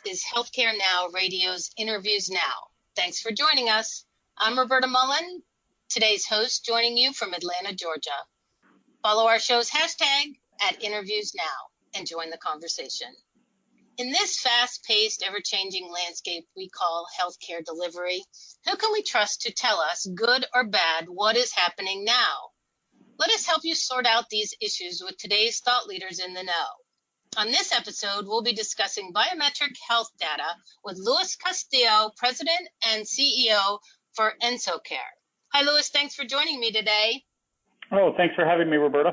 is Healthcare Now Radio's Interviews Now. Thanks for joining us. I'm Roberta Mullin, today's host, joining you from Atlanta, Georgia. Follow our show's hashtag at InterviewsNOW and join the conversation. In this fast-paced, ever-changing landscape we call healthcare delivery, who can we trust to tell us, good or bad, what is happening now? Let us help you sort out these issues with today's thought leaders in the know. On this episode, we'll be discussing biometric health data with Luis Castillo, President and CEO for Ensocare. Hi, Luis. Thanks for joining me today. Oh, thanks for having me, Roberta.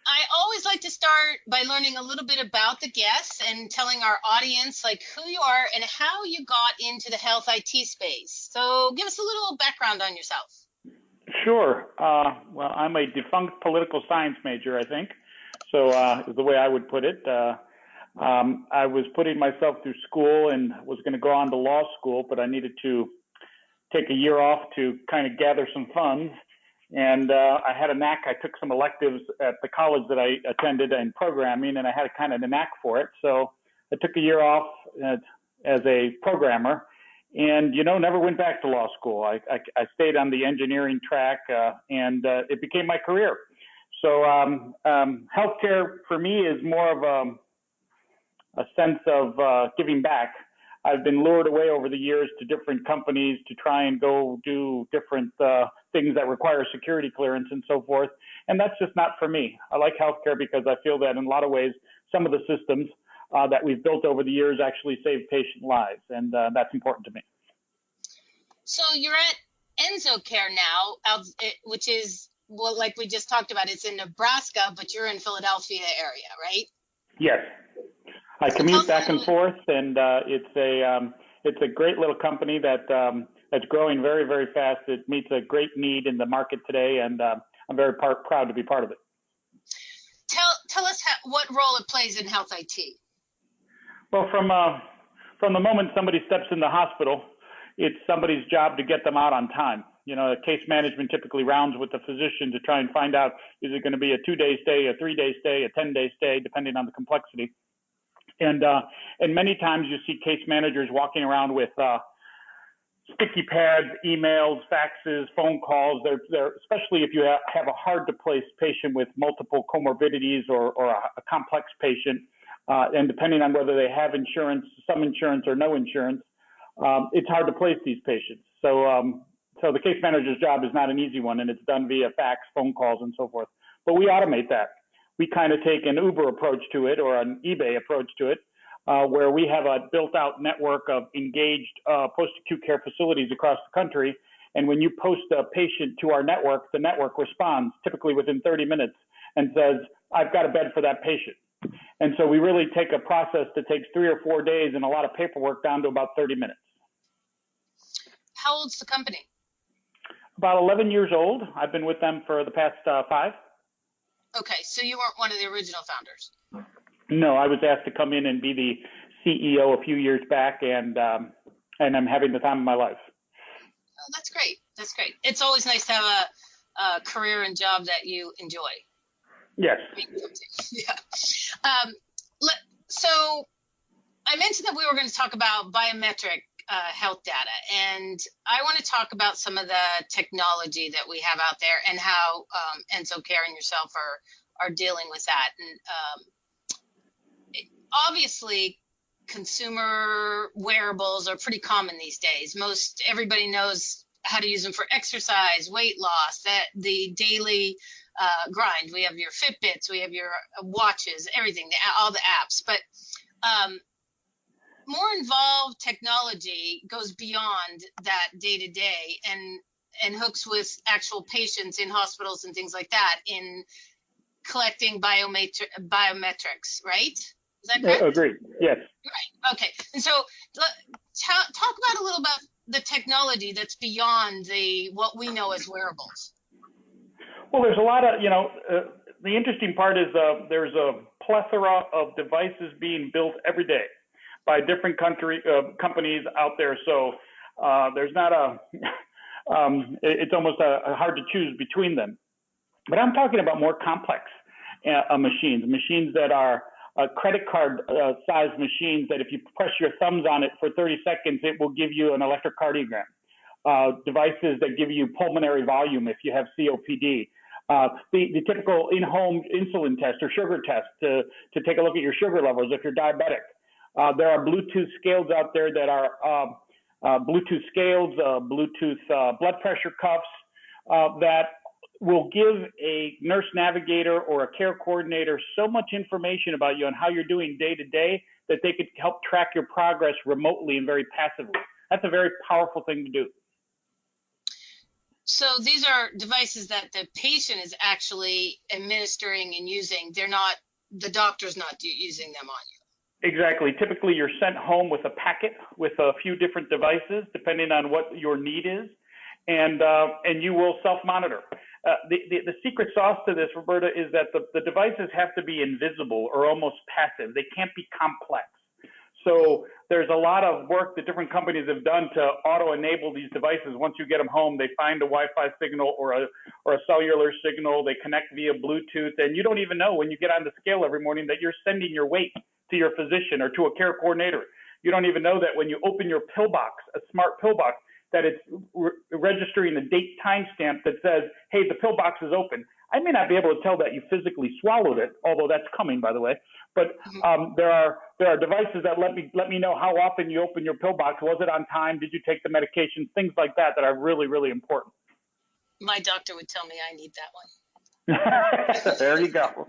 I always like to start by learning a little bit about the guests and telling our audience who you are and how you got into the health IT space. So give us a little background on yourself. Sure. Well, I'm a defunct political science major, I think. So is the way I would put it. I was putting myself through school and was going to go on to law school, but I needed to take a year off to kind of gather some funds. And I had a knack. I took some electives at the college that I attended in programming, and I had kind of a knack for it. So I took a year off as a programmer and, never went back to law school. I stayed on the engineering track and it became my career. So healthcare for me is more of a sense of giving back. I've been lured away over the years to different companies to try and go do different things that require security clearance and so forth. And that's just not for me. I like healthcare because I feel that in a lot of ways, some of the systems that we've built over the years actually save patient lives. And that's important to me. So you're at Ensocare now, which is, well, like we just talked about, it's in Nebraska, but you're in Philadelphia area, right? Yes. I commute back and forth, and it's a great little company that's growing very, very fast. It meets a great need in the market today, and I'm very proud to be part of it. Tell us what role it plays in health IT. Well, from the moment somebody steps in the hospital, it's somebody's job to get them out on time. Case management typically rounds with the physician to try and find out, is it going to be a 2-day stay, a 3-day stay, a 10-day stay, depending on the complexity. And many times you see case managers walking around with sticky pads, emails, faxes, phone calls. They're especially if you have a hard-to-place patient with multiple comorbidities or a complex patient, and depending on whether they have insurance, some insurance or no insurance, it's hard to place these patients. So the case manager's job is not an easy one, and it's done via fax, phone calls, and so forth. But we automate that. We kind of take an Uber approach to it or an eBay approach to it, where we have a built-out network of engaged post-acute care facilities across the country. And when you post a patient to our network, the network responds typically within 30 minutes and says, I've got a bed for that patient. And so we really take a process that takes 3 or 4 days and a lot of paperwork down to about 30 minutes. How old's the company? About 11 years old. I've been with them for the past 5. Okay, so you weren't one of the original founders? No, I was asked to come in and be the CEO a few years back, and I'm having the time of my life. Oh, that's great. That's great. It's always nice to have a career and job that you enjoy. Yes. Yeah. So I mentioned that we were going to talk about biometric health data, and I want to talk about some of the technology that we have out there and how Ensocare and yourself are dealing with that. And obviously, consumer wearables are pretty common these days. Everybody knows how to use them for exercise, weight loss, the daily grind. We have your Fitbits, we have your watches, everything, all the apps. But more involved technology goes beyond that day to day and hooks with actual patients in hospitals and things like that in collecting biometrics, right? Is that correct? Agreed. Yes. Right. Okay. And so talk about a little about the technology that's beyond what we know as wearables. Well, there's a lot of, the interesting part is there's a plethora of devices being built every day by different companies out there. So there's not it's almost hard to choose between them. But I'm talking about more complex machines that are credit card size machines that if you press your thumbs on it for 30 seconds, it will give you an electrocardiogram. Devices that give you pulmonary volume if you have COPD. The typical in-home insulin test or sugar test to take a look at your sugar levels if you're diabetic. There are Bluetooth scales out there that are Bluetooth scales, Bluetooth blood pressure cuffs that will give a nurse navigator or a care coordinator so much information about you and how you're doing day to day that they could help track your progress remotely and very passively. That's a very powerful thing to do. So these are devices that the patient is actually administering and using. They're not, the doctor's not using them on you. Exactly. Typically, you're sent home with a packet with a few different devices, depending on what your need is, and you will self-monitor. The secret sauce to this, Roberta, is that the devices have to be invisible or almost passive. They can't be complex. So there's a lot of work that different companies have done to auto-enable these devices. Once you get them home, they find a Wi-Fi signal or a cellular signal. They connect via Bluetooth, and you don't even know when you get on the scale every morning that you're sending your weight to your physician or to a care coordinator. You don't even know that when you open your pill box, a smart pill box, that it's registering a date timestamp that says, hey, the pill box is open. I may not be able to tell that you physically swallowed it, although that's coming, by the way. But there are devices that let me know how often you open your pill box. Was it on time? Did you take the medication? Things like that that are really, really important. My doctor would tell me I need that one. There you go.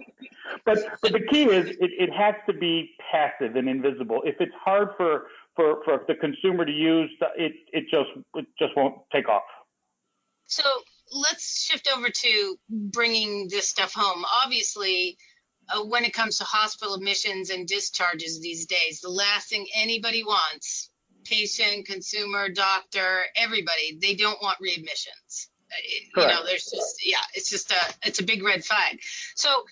But the key is it has to be passive and invisible. If it's hard for the consumer to use, it just won't take off. So let's shift over to bringing this stuff home. Obviously, when it comes to hospital admissions and discharges these days, the last thing anybody wants, patient, consumer, doctor, everybody, they don't want readmissions. You know, there's just, it's a big red flag. So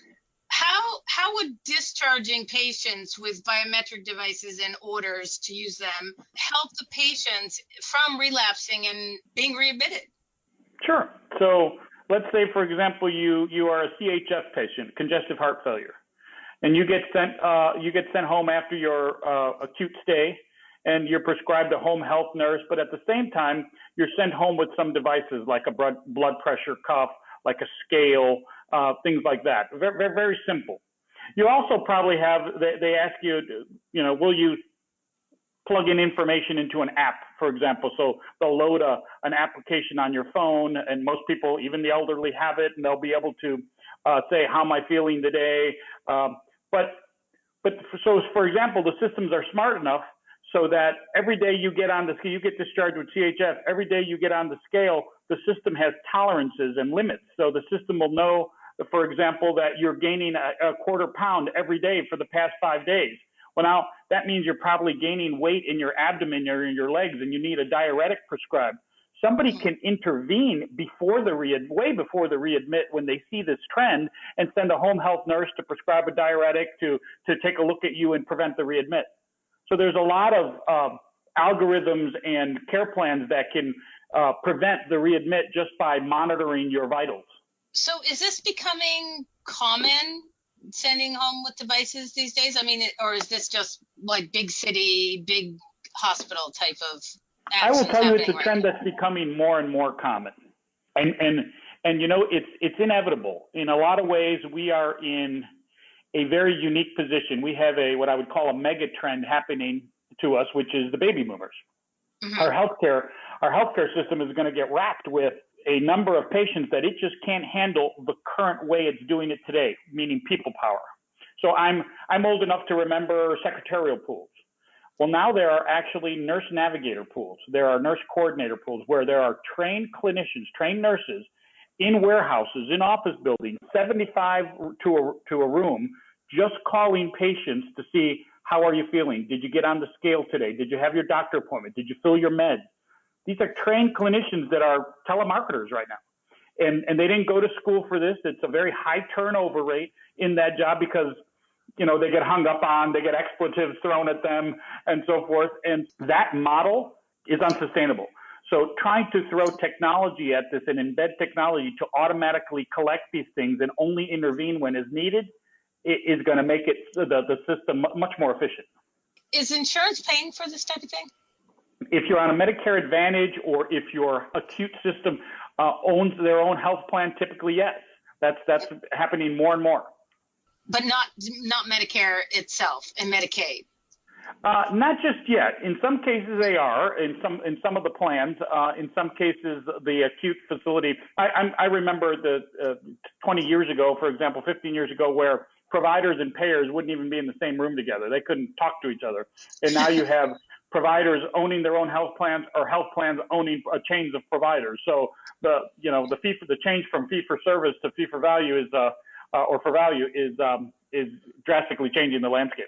how would discharging patients with biometric devices and orders to use them help the patients from relapsing and being readmitted? Sure. So let's say, for example, you are a CHF patient, congestive heart failure, and you get sent home after your acute stay, and you're prescribed a home health nurse. But at the same time, you're sent home with some devices like a blood pressure cuff, like a scale, things like that. Very, very, very simple. You also probably have, they ask you, will you plug in information into an app, for example. So they'll load an application on your phone, and most people, even the elderly, have it, and they'll be able to say, how am I feeling today? So for example, the systems are smart enough so that every day you get on the scale, you get discharged with CHF, every day you get on the scale, the system has tolerances and limits. So the system will know, for example, that you're gaining a quarter pound every day for the past 5 days. Well, now that means you're probably gaining weight in your abdomen or in your legs, and you need a diuretic prescribed. Somebody can intervene way before the readmit when they see this trend, and send a home health nurse to prescribe a diuretic to take a look at you and prevent the readmit. So there's a lot of algorithms and care plans that can prevent the readmit just by monitoring your vitals. So is this becoming common, sending home with devices these days? I mean, or is this just like big city, big hospital type of actions? I will tell you it's a trend that's becoming more and more common. And it's inevitable. In a lot of ways, we are in a very unique position. We have what I would call a mega trend happening to us, which is the baby boomers. Mm-hmm. Our healthcare system is going to get wrapped with a number of patients that it just can't handle the current way it's doing it today, meaning people power. So I'm old enough to remember secretarial pools. Well, now there are actually nurse navigator pools. There are nurse coordinator pools where there are trained clinicians, trained nurses in warehouses, in office buildings, 75 to a room, just calling patients to see, how are you feeling? Did you get on the scale today? Did you have your doctor appointment? Did you fill your meds? These are trained clinicians that are telemarketers right now. And they didn't go to school for this. It's a very high turnover rate in that job because, they get hung up on, they get expletives thrown at them and so forth. And that model is unsustainable. So trying to throw technology at this and embed technology to automatically collect these things and only intervene when is needed is going to make it the system much more efficient. Is insurance paying for this type of thing? If you're on a Medicare Advantage or if your acute system owns their own health plan, typically yes. That's happening more and more. But not Medicare itself and Medicaid. Not just yet. In some cases they are. In some of the plans. In some cases, the acute facility. I remember 20 years ago, for example, 15 years ago, where providers and payers wouldn't even be in the same room together. They couldn't talk to each other. And now you have providers owning their own health plans or health plans owning chains of providers. So the change from fee for service to fee for value is drastically changing the landscape.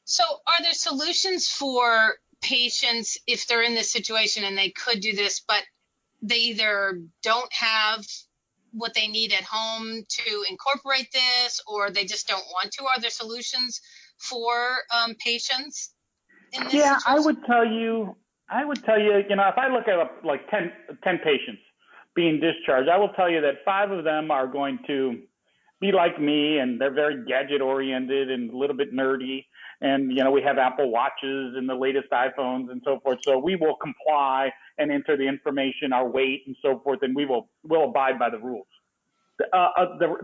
So are there solutions for patients if they're in this situation and they could do this, but they either don't have what they need at home to incorporate this, or they just don't want to? Are there solutions for patients in this situation? I would tell you, if I look at like 10 patients being discharged, I will tell you that 5 of them are going to be like me, and they're very gadget oriented and a little bit nerdy. And, we have Apple Watches and the latest iPhones and so forth. So we will comply and enter the information, our weight and so forth, and we'll abide by the rules.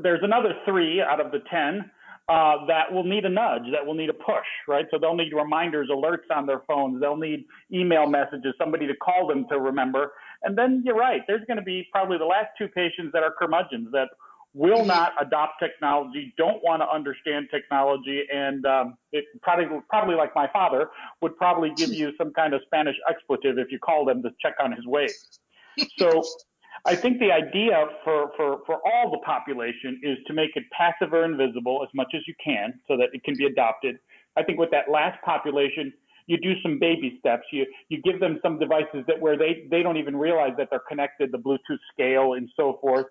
There's another 3 out of the 10 that will need a nudge, that will need a push, right? So they'll need reminders, alerts on their phones. They'll need email messages, somebody to call them to remember. And then you're right, there's going to be probably the last 2 patients that are curmudgeons that will not adopt technology, don't want to understand technology, and it probably like my father, would probably give you some kind of Spanish expletive if you called him to check on his weight. So I think the idea for all the population is to make it passive or invisible as much as you can so that it can be adopted. I think with that last population, you do some baby steps. You give them some devices that where they don't even realize that they're connected, the Bluetooth scale and so forth.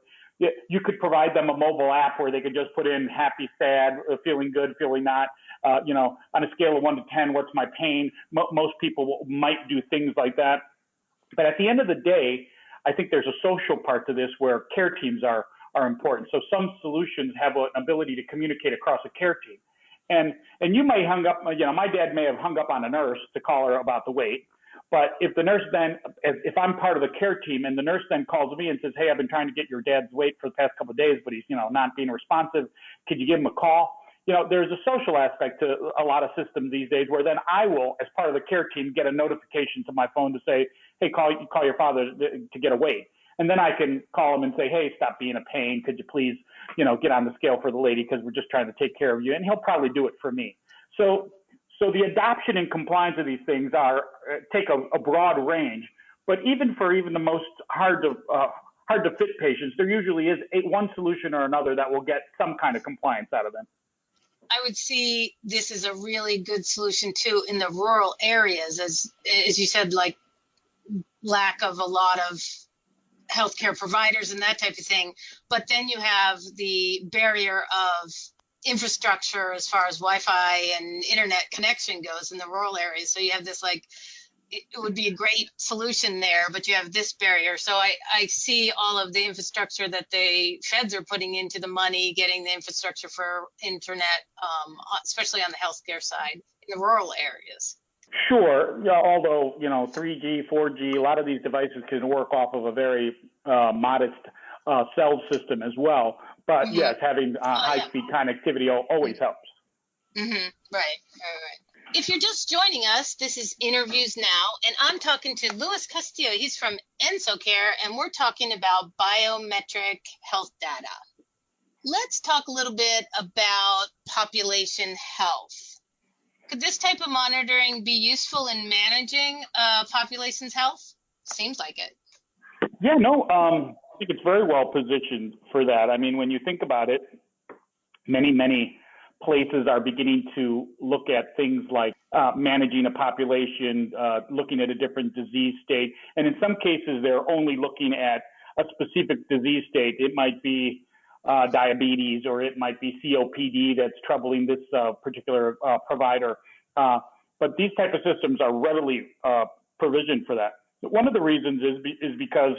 You could provide them a mobile app where they could just put in happy, sad, feeling good, feeling not. On a scale of 1 to 10, what's my pain? Most people might do things like that. But at the end of the day, I think there's a social part to this where care teams are important. So some solutions have an ability to communicate across a care team. And you may hung up, my dad may have hung up on a nurse to call her about the weight. But if the nurse then, if I'm part of the care team and the nurse then calls me and says, hey, I've been trying to get your dad's weight for the past couple of days, but he's, not being responsive. Could you give him a call? There's a social aspect to a lot of systems these days where then I will, as part of the care team, get a notification to my phone to say, hey, call your father to get a weight. And then I can call him and say, hey, stop being a pain. Could you please, get on the scale for the lady because we're just trying to take care of you. And he'll probably do it for me. So the adoption and compliance of these things take a broad range, but even for the most hard to fit patients, there usually is one solution or another that will get some kind of compliance out of them. I would see this as a really good solution too in the rural areas, as you said, like lack of a lot of healthcare providers and that type of thing. But then you have the barrier of infrastructure as far as Wi-Fi and internet connection goes in the rural areas. So you have this it would be a great solution there, but you have this barrier. So I see all of the infrastructure that the feds are putting into the money, getting the infrastructure for internet, especially on the healthcare side in the rural areas. Sure. Yeah, although, 3G, 4G, a lot of these devices can work off of a very modest cell system as well. But yes, having high-speed connectivity always helps. Right. If you're just joining us, this is Interviews Now, and I'm talking to Luis Castillo. He's from Ensocare, and we're talking about biometric health data. Let's talk a little bit about population health. Could this type of monitoring be useful in managing population's health? Seems like it. Yeah, no, I think it's very well positioned for that. I mean, when you think about it, many places are beginning to look at things like managing a population, looking at a different disease state. And in some cases, they're only looking at a specific disease state. It might be diabetes, or it might be COPD that's troubling this particular provider. But these type of systems are readily provisioned for that. One of the reasons is because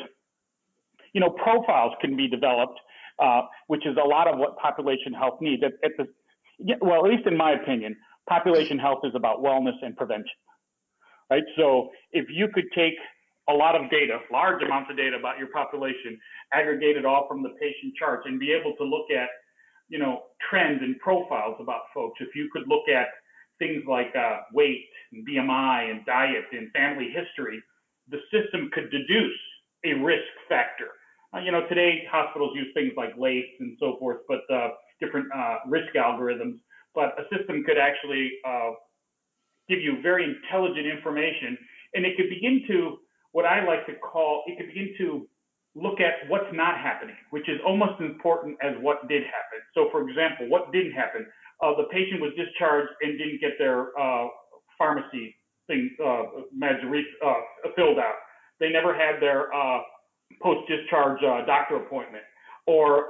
profiles can be developed, which is a lot of what population health needs. Yeah, well, at least in my opinion, population health is about wellness and prevention, right? So if you could take a lot of data, large amounts of data about your population, aggregate it all from the patient charts, and be able to look at, trends and profiles about folks. If you could look at things like weight and BMI and diet and family history, the system could deduce a risk factor. Today hospitals use things like LACE and so forth, but different risk algorithms. But a system could actually give you very intelligent information, and it could begin to, what I like to call, it could begin to look at what's not happening, which is almost as important as what did happen. So for example, what didn't happen? The patient was discharged and didn't get their pharmacy thing filled out. They never had their post-discharge doctor appointment, or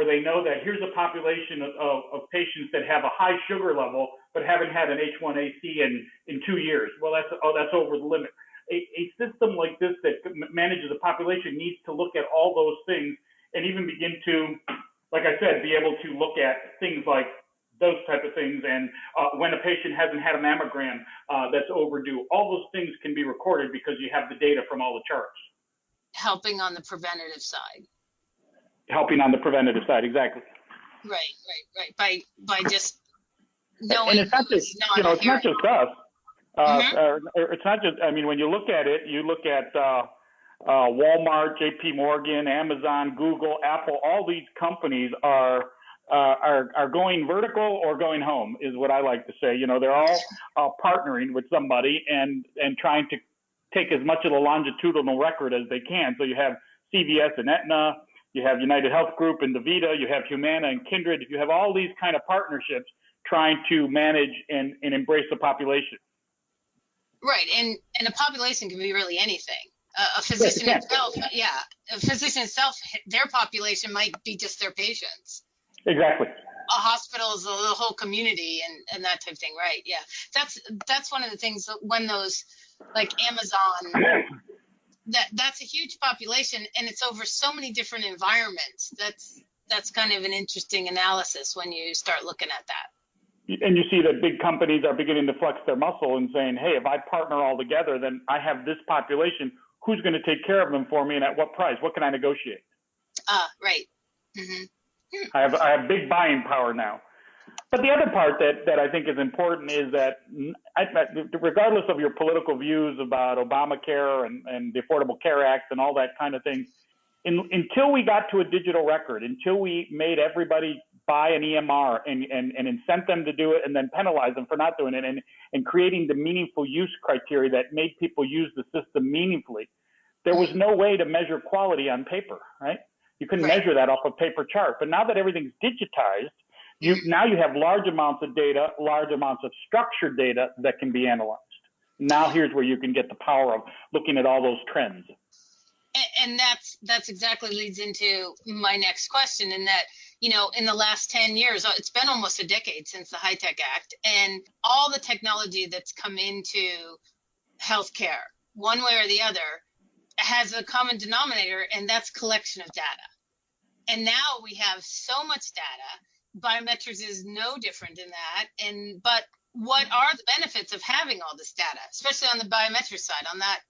they know that here's a population of patients that have a high sugar level but haven't had an H1AC in 2 years. Well, that's over the limit. A system like this that manages a population needs to look at all those things and even begin to, like I said, be able to look at things like those type of things. And when a patient hasn't had a mammogram that's overdue, all those things can be recorded because you have the data from all the charts. Helping on the preventative side. Helping on the preventative side, exactly. Right. By just knowing. And it's not just, it's not just us. It's not just, when you look at it, you look at Walmart, JP Morgan, Amazon, Google, Apple, all these companies are going vertical or going home, is what I like to say. They're all partnering with somebody and trying to take as much of the longitudinal record as they can. So you have CVS and Aetna, you have United Health Group and DaVita, you have Humana and Kindred. You have all these kind of partnerships trying to manage and embrace the population. Right, and a population can be really anything. A physician itself, their population might be just their patients. Exactly. A hospital is the whole community and that type of thing, right? Yeah, that's one of the things when those like Amazon, that's a huge population and it's over so many different environments. That's kind of an interesting analysis when you start looking at that. And you see that big companies are beginning to flex their muscle and saying, hey, if I partner all together, then I have this population. Who's going to take care of them for me and at what price? What can I negotiate? Right. Mm-hmm. I have big buying power now. But the other part that I think is important is that regardless of your political views about Obamacare and the Affordable Care Act and all that kind of thing, until we got to a digital record, until we made everybody buy an EMR and incent them to do it and then penalize them for not doing it and creating the meaningful use criteria that made people use the system meaningfully, there was no way to measure quality on paper, right? You couldn't measure that off a paper chart. But now that everything's digitized, now you have large amounts of data, large amounts of structured data that can be analyzed. Now here's where you can get the power of looking at all those trends. And that's exactly leads into my next question, in that, in the last 10 years, it's been almost a decade since the HITECH Act, and all the technology that's come into healthcare, one way or the other, has a common denominator, and that's collection of data. And now we have so much data. Biometrics is no different in that. But what are the benefits of having all this data, especially on the biometric side, on that,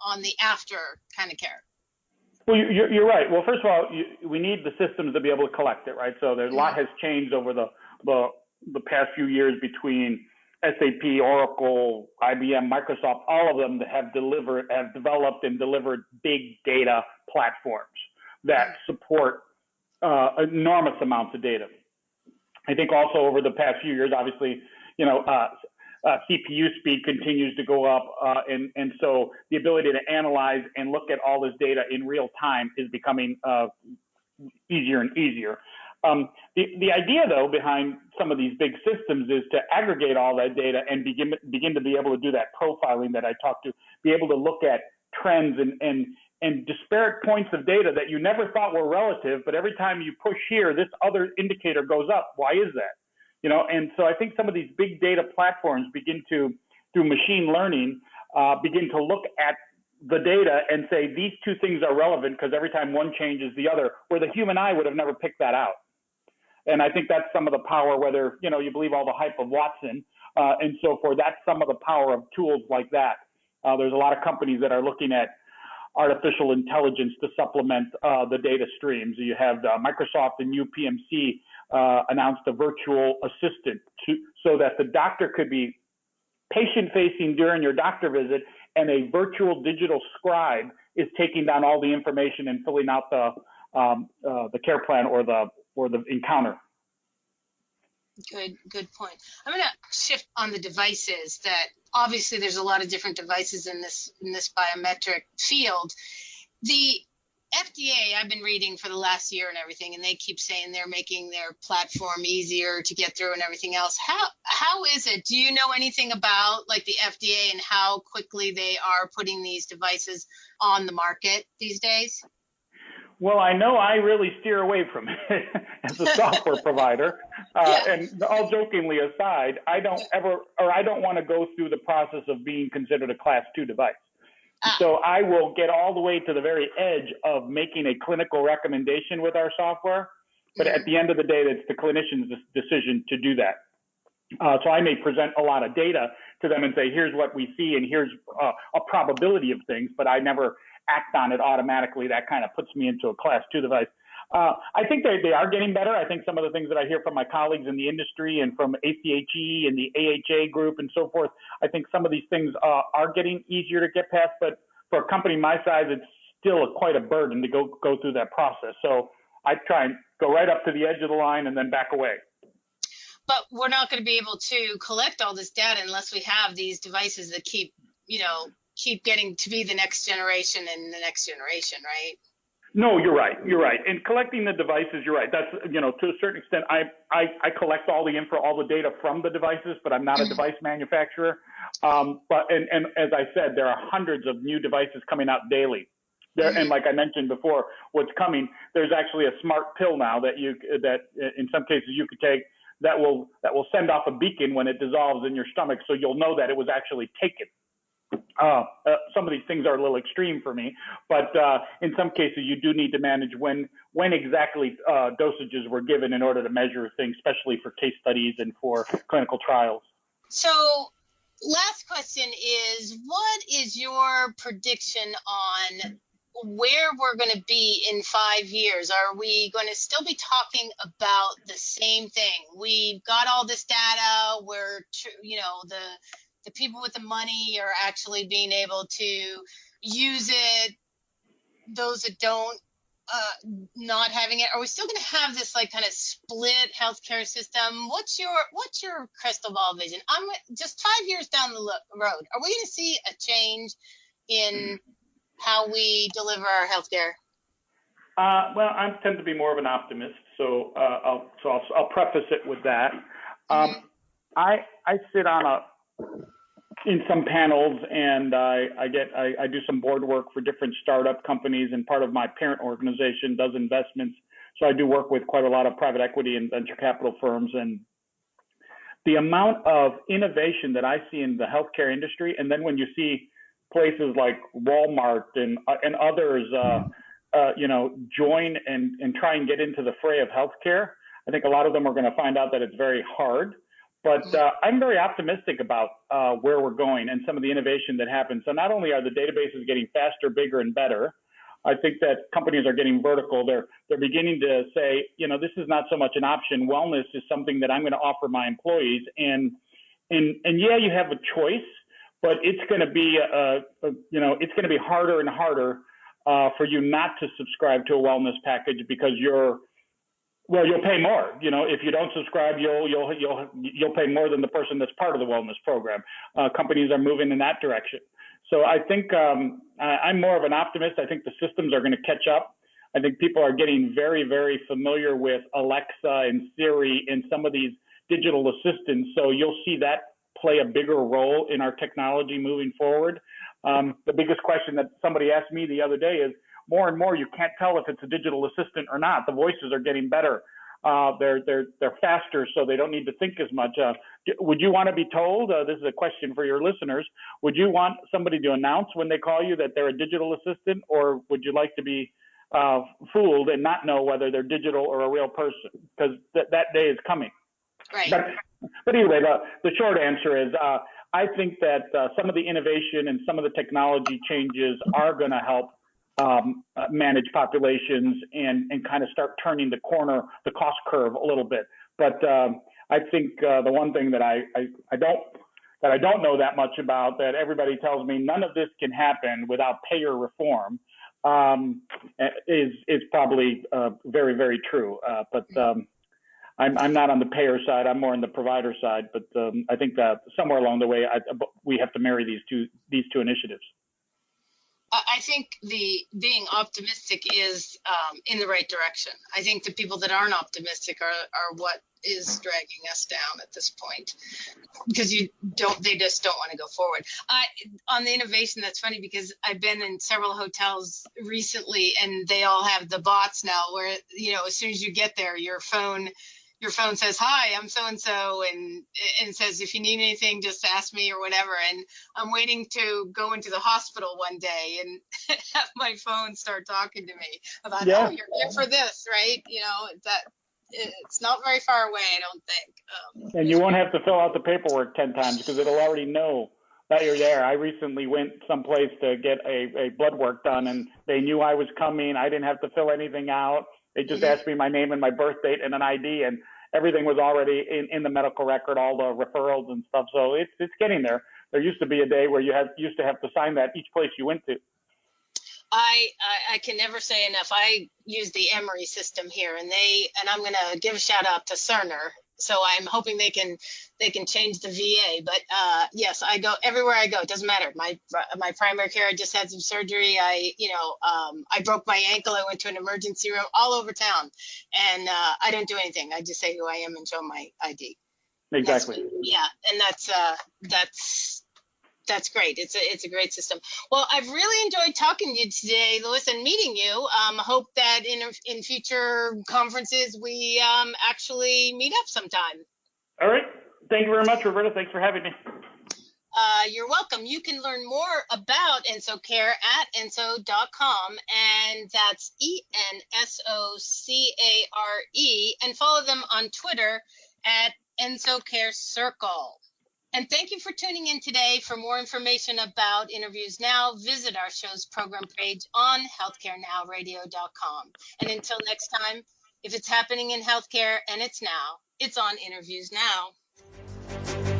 on the after kind of care? Well, you're right. Well, first of all, we need the systems to be able to collect it, right? So a lot has changed over the past few years between SAP, Oracle, IBM, Microsoft. All of them have developed and delivered big data platforms that support enormous amounts of data. I think also over the past few years, obviously, CPU speed continues to go up, and so the ability to analyze and look at all this data in real time is becoming easier and easier. The idea, though, behind some of these big systems is to aggregate all that data and begin to be able to do that profiling that I talked to, be able to look at trends and disparate points of data that you never thought were relative, but every time you push here, this other indicator goes up. Why is that? And so I think some of these big data platforms begin to, through machine learning, begin to look at the data and say these two things are relevant because every time one changes the other, where the human eye would have never picked that out. And I think that's some of the power, whether, you know, you believe all the hype of Watson and so forth, that's some of the power of tools like that. There's a lot of companies that are looking at artificial intelligence to supplement the data streams. You have Microsoft and UPMC announced a virtual assistant so that the doctor could be patient-facing during your doctor visit, and a virtual digital scribe is taking down all the information and filling out the care plan or the encounter. Good point. I'm going to shift on the devices. That obviously there's a lot of different devices in this biometric field. The FDA, I've been reading for the last year and everything, and they keep saying they're making their platform easier to get through and everything else. How is it? Do you know anything about like the FDA and how quickly they are putting these devices on the market these days? Well, I know I really steer away from it as a software provider. And all jokingly aside, I don't want to go through the process of being considered a class 2 device. So I will get all the way to the very edge of making a clinical recommendation with our software. But at the end of the day, it's the clinician's decision to do that. So I may present a lot of data to them and say, here's what we see and here's a probability of things, but I never act on it automatically. That kind of puts me into a class 2 device. I think they are getting better. I think some of the things that I hear from my colleagues in the industry and from ACHE and the AHA group and so forth, I think some of these things are getting easier to get past. But for a company my size, it's still quite a burden to go through that process. So I try and go right up to the edge of the line and then back away. But we're not going to be able to collect all this data unless we have these devices that keep getting to be the next generation and the next generation, right? No, you're right. You're right. And collecting the devices, you're right. That's, to a certain extent, I collect all the data from the devices, but I'm not a device manufacturer. But as I said, there are hundreds of new devices coming out daily. And like I mentioned before, what's coming, there's actually a smart pill now that in some cases you could take that will send off a beacon when it dissolves in your stomach, so you'll know that it was actually taken. Some of these things are a little extreme for me, but in some cases you do need to manage when exactly dosages were given in order to measure things, especially for case studies and for clinical trials. So last question is, what is your prediction on where we're going to be in 5 years? Are we going to still be talking about the same thing? We've got all this data where, the people with the money are actually being able to use it. Those that don't, not having it. Are we still going to have this like kind of split healthcare system? What's your crystal ball vision? I'm just 5 years down the road. Are we going to see a change in how we deliver our healthcare? Well, I tend to be more of an optimist, so I'll preface it with that. I sit in some panels, and I do some board work for different startup companies, and part of my parent organization does investments. So I do work with quite a lot of private equity and venture capital firms, and the amount of innovation that I see in the healthcare industry, and then when you see places like Walmart and others, join and try and get into the fray of healthcare, I think a lot of them are going to find out that it's very hard. But I'm very optimistic about where we're going and some of the innovation that happens. So not only are the databases getting faster, bigger, and better, I think that companies are getting vertical. They're beginning to say, this is not so much an option. Wellness is something that I'm going to offer my employees. And yeah, you have a choice, but it's going to be it's going to be harder and harder for you not to subscribe to a wellness package because you'll pay more. If you don't subscribe, you'll pay more than the person that's part of the wellness program. Companies are moving in that direction. So I think I'm more of an optimist. I think the systems are going to catch up. I think people are getting very, very familiar with Alexa and Siri and some of these digital assistants. So you'll see that play a bigger role in our technology moving forward. The biggest question that somebody asked me the other day is, more and more, you can't tell if it's a digital assistant or not. The voices are getting better. They're faster, so they don't need to think as much. Would you want to be told, this is a question for your listeners, would you want somebody to announce when they call you that they're a digital assistant, or would you like to be fooled and not know whether they're digital or a real person, because that day is coming. Right. But anyway, the short answer is I think that some of the innovation and some of the technology changes are going to help manage populations and kind of start turning the corner, the cost curve a little bit. But I think the one thing that I don't know that much about, that everybody tells me none of this can happen without payer reform, is probably very, very true. But I'm not on the payer side. I'm more on the provider side. But I think that somewhere along the way, we have to marry these two initiatives. I think the being optimistic is in the right direction. I think the people that aren't optimistic are what is dragging us down at this point, because they just don't want to go forward. On the innovation, that's funny because I've been in several hotels recently, and they all have the bots now, where as soon as you get there, your phone says, "Hi, I'm so-and-so," and says, "If you need anything, just ask me," or whatever. And I'm waiting to go into the hospital one day and have my phone start talking to me about, "Oh, you're here for this, right?" That it's not very far away, I don't think. And you won't have to fill out the paperwork 10 times because it'll already know that you're there. I recently went someplace to get a blood work done, and they knew I was coming. I didn't have to fill anything out. They just asked me my name and my birth date and an ID, and everything was already in the medical record, all the referrals and stuff. So it's getting there. There used to be a day where you used to have to sign that each place you went to. I can never say enough. I use the Emory system here, and I'm going to give a shout out to Cerner. So I'm hoping they can change the VA. But yes, I go everywhere I go. It doesn't matter. My primary care, I just had some surgery. I broke my ankle. I went to an emergency room all over town, and I don't do anything. I just say who I am and show my ID. Exactly. And that's great. It's a great system. Well, I've really enjoyed talking to you today, Luis, and meeting you. Hope that in future conferences we actually meet up sometime. All right. Thank you very much, Roberta. Thanks for having me. You're welcome. You can learn more about Ensocare at enso.com, and that's ENSOCARE, and follow them on Twitter at Ensocare Circle. And thank you for tuning in today. For more information about Interviews Now, visit our show's program page on healthcarenowradio.com. And until next time, if it's happening in healthcare and it's now, it's on Interviews Now.